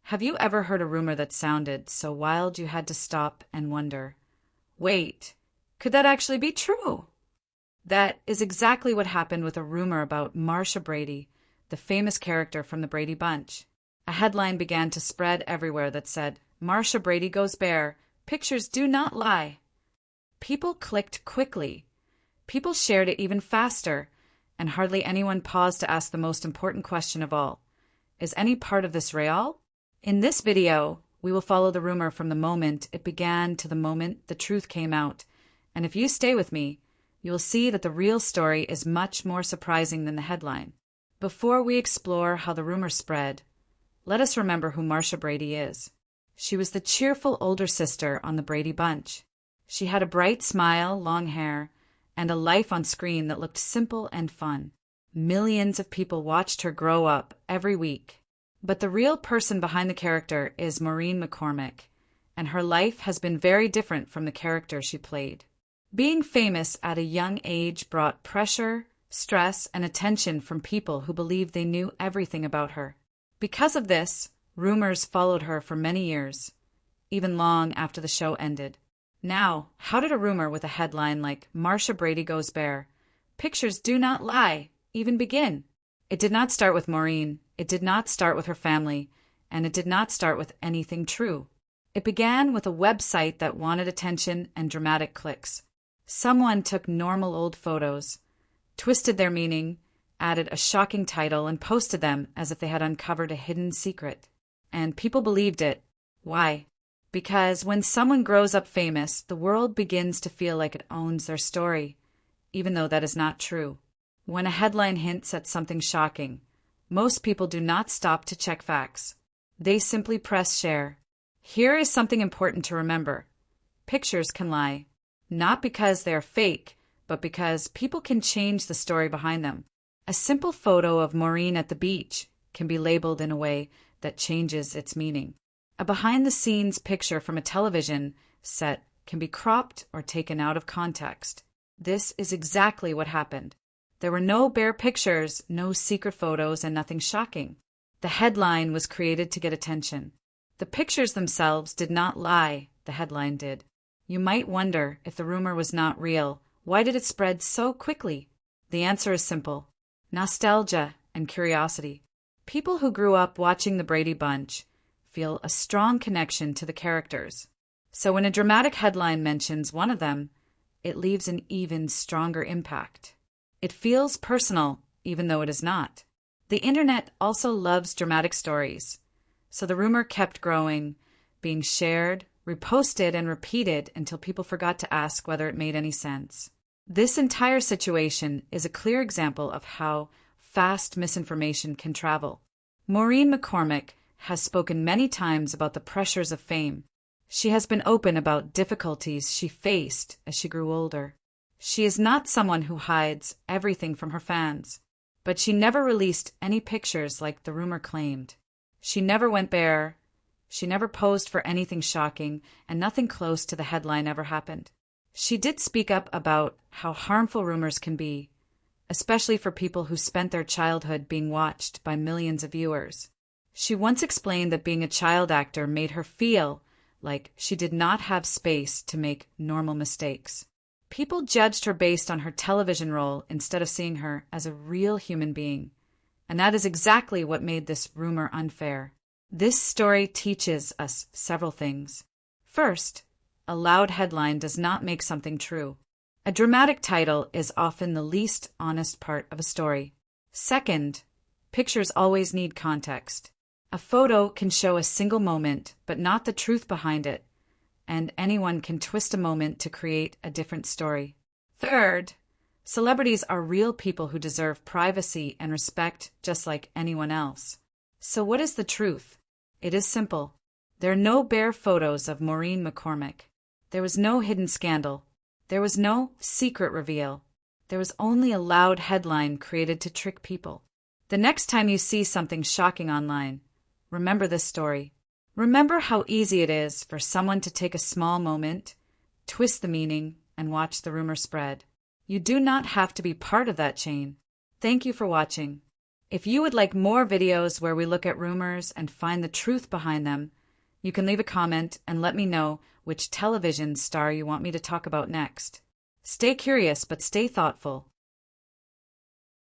Have you ever heard a rumor that sounded so wild you had to stop and wonder, wait, could that actually be true? That is exactly what happened with a rumor about Marcia Brady, the famous character from the Brady Bunch. A headline began to spread everywhere that said, "Marcia Brady goes bare. Pictures do not lie." People clicked quickly. People shared it even faster, and hardly anyone paused to ask the most important question of all. Is any part of this real? In this video, we will follow the rumor from the moment it began to the moment the truth came out. And if you stay with me, you will see that the real story is much more surprising than the headline. Before we explore how the rumor spread, let us remember who Marcia Brady is. She was the cheerful older sister on the Brady Bunch. She had a bright smile, long hair, and a life on screen that looked simple and fun. Millions of people watched her grow up every week. But the real person behind the character is Maureen McCormick, and her life has been very different from the character she played. Being famous at a young age brought pressure, stress, and attention from people who believed they knew everything about her. Because of this, rumors followed her for many years, even long after the show ended. Now, how did a rumor with a headline like "Marcia Brady goes bare, pictures do not lie" even begin? It did not start with Maureen, it did not start with her family, and it did not start with anything true. It began with a website that wanted attention and dramatic clicks. Someone took normal old photos, twisted their meaning, added a shocking title, and posted them as if they had uncovered a hidden secret. And people believed it. Why? Because when someone grows up famous, the world begins to feel like it owns their story, even though that is not true. When a headline hints at something shocking, most people do not stop to check facts. They simply press share. Here is something important to remember. Pictures can lie, not because they are fake, but because people can change the story behind them. A simple photo of Maureen at the beach can be labeled in a way that changes its meaning. A behind-the-scenes picture from a television set can be cropped or taken out of context. This is exactly what happened. There were no bare pictures, no secret photos, and nothing shocking. The headline was created to get attention. The pictures themselves did not lie, the headline did. You might wonder, if the rumor was not real, why did it spread so quickly? The answer is simple. Nostalgia and curiosity. People who grew up watching the Brady Bunch feel a strong connection to the characters. So when a dramatic headline mentions one of them, it leaves an even stronger impact. It feels personal, even though it is not. The internet also loves dramatic stories, so the rumor kept growing, being shared, reposted, and repeated until people forgot to ask whether it made any sense. This entire situation is a clear example of how fast misinformation can travel. Maureen McCormick has spoken many times about the pressures of fame. She has been open about difficulties she faced as she grew older. She is not someone who hides everything from her fans, but she never released any pictures like the rumor claimed. She never went bare, she never posed for anything shocking, and nothing close to the headline ever happened. She did speak up about how harmful rumors can be, especially for people who spent their childhood being watched by millions of viewers. She once explained that being a child actor made her feel like she did not have space to make normal mistakes. People judged her based on her television role instead of seeing her as a real human being. And that is exactly what made this rumor unfair. This story teaches us several things. First, a loud headline does not make something true. A dramatic title is often the least honest part of a story. Second, pictures always need context. A photo can show a single moment, but not the truth behind it. And anyone can twist a moment to create a different story. Third, celebrities are real people who deserve privacy and respect just like anyone else. So what is the truth? It is simple. There are no bare photos of Maureen McCormick. There was no hidden scandal. There was no secret reveal. There was only a loud headline created to trick people. The next time you see something shocking online, remember this story. Remember how easy it is for someone to take a small moment, twist the meaning, and watch the rumor spread. You do not have to be part of that chain. Thank you for watching. If you would like more videos where we look at rumors and find the truth behind them, you can leave a comment and let me know which television star you want me to talk about next. Stay curious, but stay thoughtful.